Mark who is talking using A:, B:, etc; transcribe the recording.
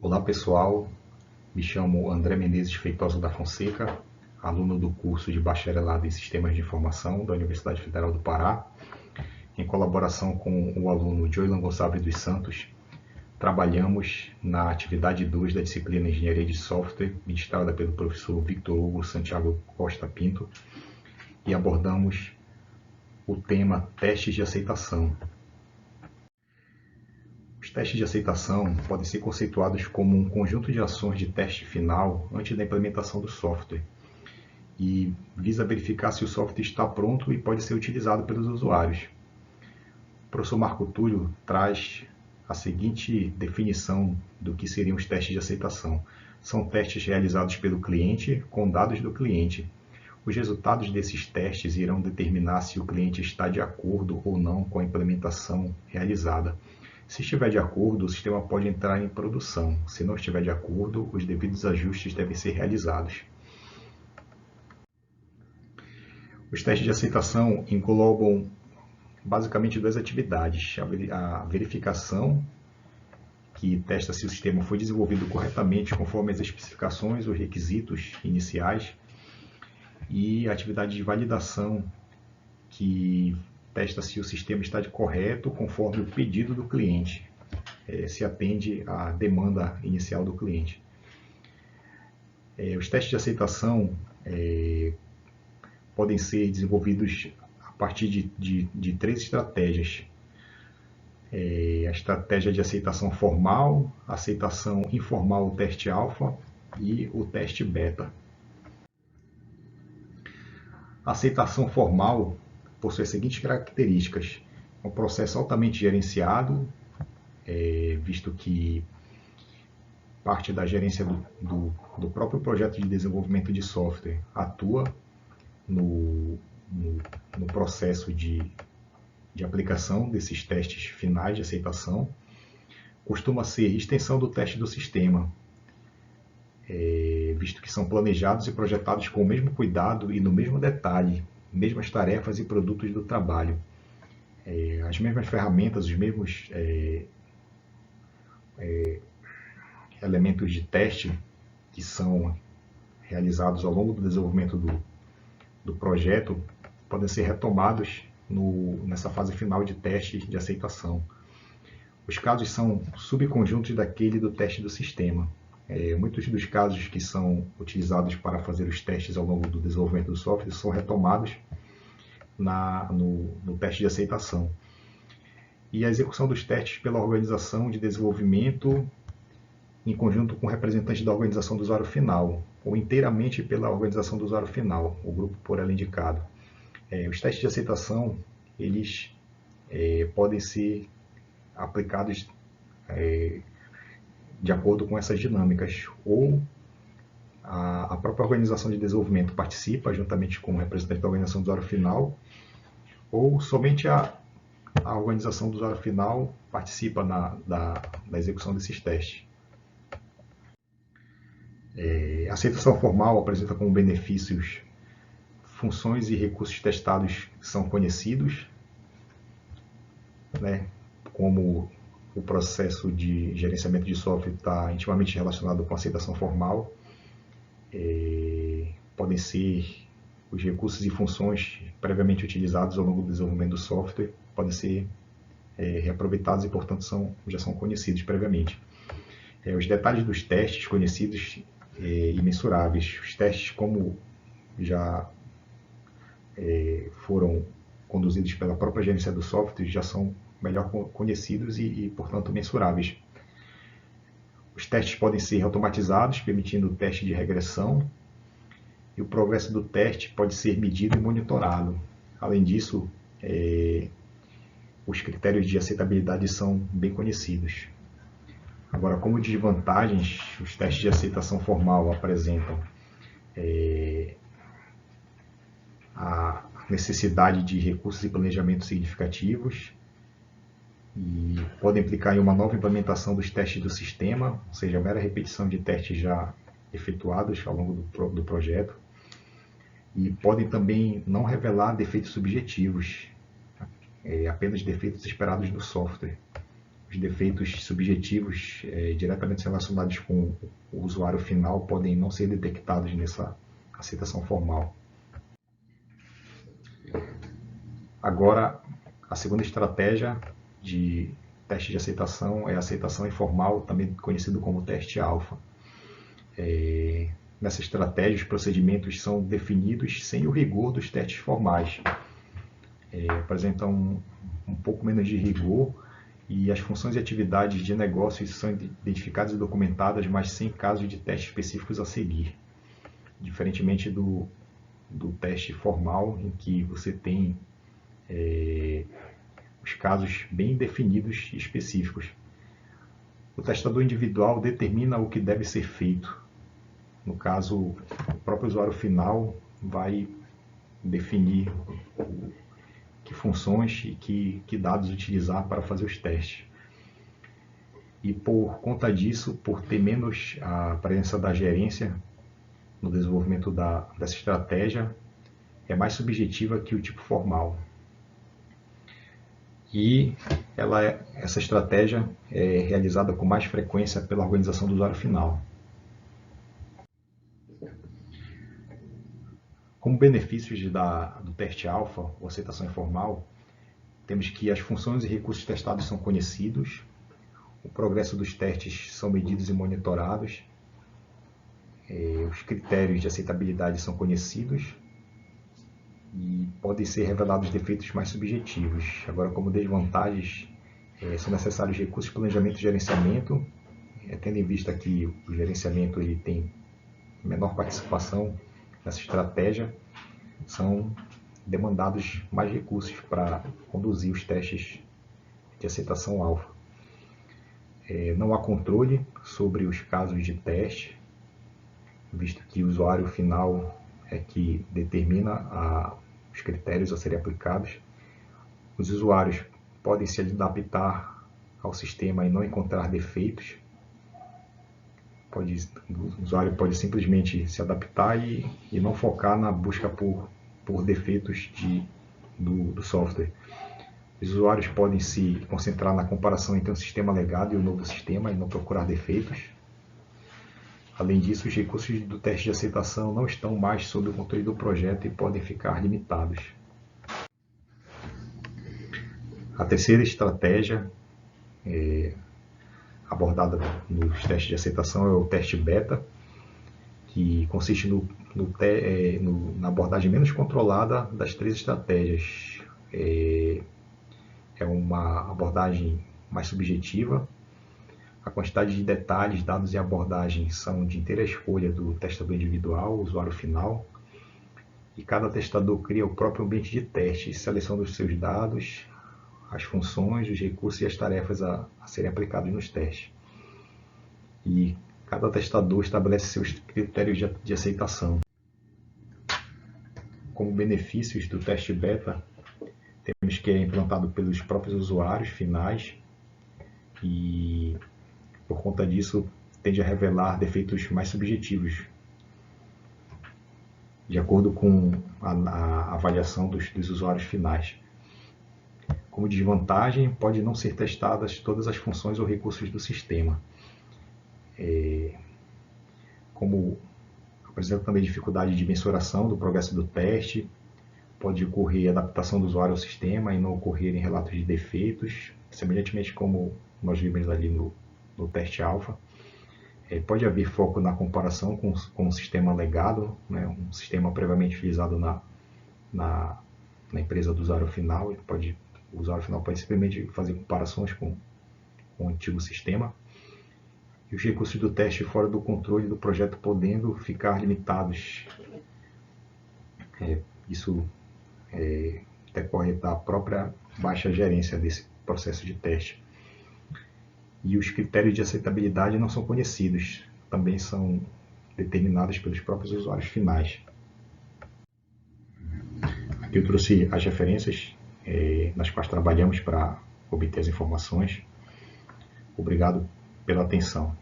A: Olá pessoal, me chamo André Menezes Feitosa da Fonseca, aluno do curso de Bacharelado em Sistemas de Informação da Universidade Federal do Pará. Em colaboração com o aluno Joylan Gonçalves dos Santos, trabalhamos na atividade 2 da disciplina Engenharia de Software, ministrada pelo professor Victor Hugo Santiago Costa Pinto, e abordamos o tema testes de aceitação. Os testes de aceitação podem ser conceituados como um conjunto de ações de teste final antes da implementação do software e visa verificar se o software está pronto e pode ser utilizado pelos usuários. O professor Marco Túlio traz a seguinte definição do que seriam os testes de aceitação. São testes realizados pelo cliente com dados do cliente. Os resultados desses testes irão determinar se o cliente está de acordo ou não com a implementação realizada. Se estiver de acordo, o sistema pode entrar em produção. Se não estiver de acordo, os devidos ajustes devem ser realizados. Os testes de aceitação englobam basicamente duas atividades: a verificação, que testa se o sistema foi desenvolvido corretamente conforme as especificações ou requisitos iniciais, e a atividade de validação, que testa se o sistema está correto conforme o pedido do cliente, se atende à demanda inicial do cliente. Os testes de aceitação podem ser desenvolvidos a partir de três estratégias. A estratégia de aceitação formal, aceitação informal, o teste alfa, e o teste beta. A aceitação formal possui as seguintes características: é um processo altamente gerenciado, visto que parte da gerência do próprio projeto de desenvolvimento de software atua no processo de aplicação desses testes finais de aceitação. Costuma ser extensão do teste do sistema, visto que são planejados e projetados com o mesmo cuidado e no mesmo detalhe, mesmas tarefas e produtos do trabalho, as mesmas ferramentas, os mesmos elementos de teste que são realizados ao longo do desenvolvimento do projeto podem ser retomados nessa fase final de teste de aceitação. Os casos são subconjuntos daquele do teste do sistema. Muitos dos casos que são utilizados para fazer os testes ao longo do desenvolvimento do software são retomados no teste de aceitação. E a execução dos testes pela organização de desenvolvimento em conjunto com o representante da organização do usuário final, ou inteiramente pela organização do usuário final, o grupo por ela indicado. Os testes de aceitação, eles podem ser aplicados de acordo com essas dinâmicas, ou a própria organização de desenvolvimento participa juntamente com o representante da organização do usuário final, ou somente a organização do usuário final participa da execução desses testes. A aceitação formal apresenta como benefícios funções e recursos testados que são conhecidos, como o processo de gerenciamento de software está intimamente relacionado com a aceitação formal. Podem ser os recursos e funções previamente utilizados ao longo do desenvolvimento do software, podem ser reaproveitados e, portanto, já são conhecidos previamente. Os detalhes dos testes conhecidos e mensuráveis. Os testes, como já foram conduzidos pela própria gerência do software, já são melhor conhecidos e, portanto, mensuráveis. Os testes podem ser automatizados, permitindo o teste de regressão, e o progresso do teste pode ser medido e monitorado. Além disso, os critérios de aceitabilidade são bem conhecidos. Agora, como desvantagens, os testes de aceitação formal apresentam a necessidade de recursos e planejamento significativos, e podem implicar em uma nova implementação dos testes do sistema, ou seja, a mera repetição de testes já efetuados ao longo do projeto, e podem também não revelar defeitos subjetivos, apenas defeitos esperados no software. os defeitos subjetivos diretamente relacionados com o usuário final podem não ser detectados nessa aceitação formal. Agora, a segunda estratégia de teste de aceitação é a aceitação informal, também conhecido como teste alfa. Nessa estratégia, os procedimentos são definidos sem o rigor dos testes formais. Apresentam um pouco menos de rigor e as funções e atividades de negócios são identificadas e documentadas, mas sem casos de testes específicos a seguir. Diferentemente do teste formal, em que você tem os casos bem definidos e específicos. O testador individual determina o que deve ser feito. No caso, o próprio usuário final vai definir que funções e que dados utilizar para fazer os testes. E por conta disso, por ter menos a presença da gerência no desenvolvimento dessa estratégia, é mais subjetiva que o tipo formal. E essa estratégia é realizada com mais frequência pela organização do usuário final. Como benefícios do teste alfa, ou aceitação informal, temos que as funções e recursos testados são conhecidos, o progresso dos testes são medidos e monitorados, os critérios de aceitabilidade são conhecidos e podem ser revelados defeitos mais subjetivos. Agora, como desvantagens, são necessários recursos de planejamento e gerenciamento, tendo em vista que o gerenciamento ele tem menor participação nessa estratégia, são demandados mais recursos para conduzir os testes de aceitação alfa. Não há controle sobre os casos de teste, visto que o usuário final é que determina os critérios a serem aplicados. Os usuários podem se adaptar ao sistema e não encontrar defeitos. O usuário pode simplesmente se adaptar e não focar na busca por defeitos do software. Os usuários podem se concentrar na comparação entre um sistema legado e o novo sistema e não procurar defeitos. Além disso, os recursos do teste de aceitação não estão mais sob o controle do projeto e podem ficar limitados. A terceira estratégia abordada nos testes de aceitação é o teste beta, que consiste na abordagem menos controlada das três estratégias. É uma abordagem mais subjetiva. A quantidade de detalhes, dados e abordagem são de inteira escolha do testador individual, usuário final, e cada testador cria o próprio ambiente de teste, seleção dos seus dados, as funções, os recursos e as tarefas a serem aplicados nos testes. E cada testador estabelece seus critérios de aceitação. Como benefícios do teste beta, temos que é implantado pelos próprios usuários finais e, por conta disso, tende a revelar defeitos mais subjetivos, de acordo com a avaliação dos usuários finais. Como desvantagem, pode não ser testadas todas as funções ou recursos do sistema. Como apresenta também dificuldade de mensuração do progresso do teste, pode ocorrer adaptação do usuário ao sistema e não ocorrerem relatos de defeitos, semelhantemente como nós vimos ali no teste alfa. Pode haver foco na comparação com o sistema legado, né, um sistema previamente utilizado na empresa do usuário final. O usuário final pode simplesmente fazer comparações com o antigo sistema. E os recursos do teste fora do controle do projeto podendo ficar limitados. Isso decorre da própria baixa gerência desse processo de teste. E os critérios de aceitabilidade não são conhecidos, também são determinados pelos próprios usuários finais. Aqui eu trouxe as referências nas quais trabalhamos para obter as informações. Obrigado pela atenção.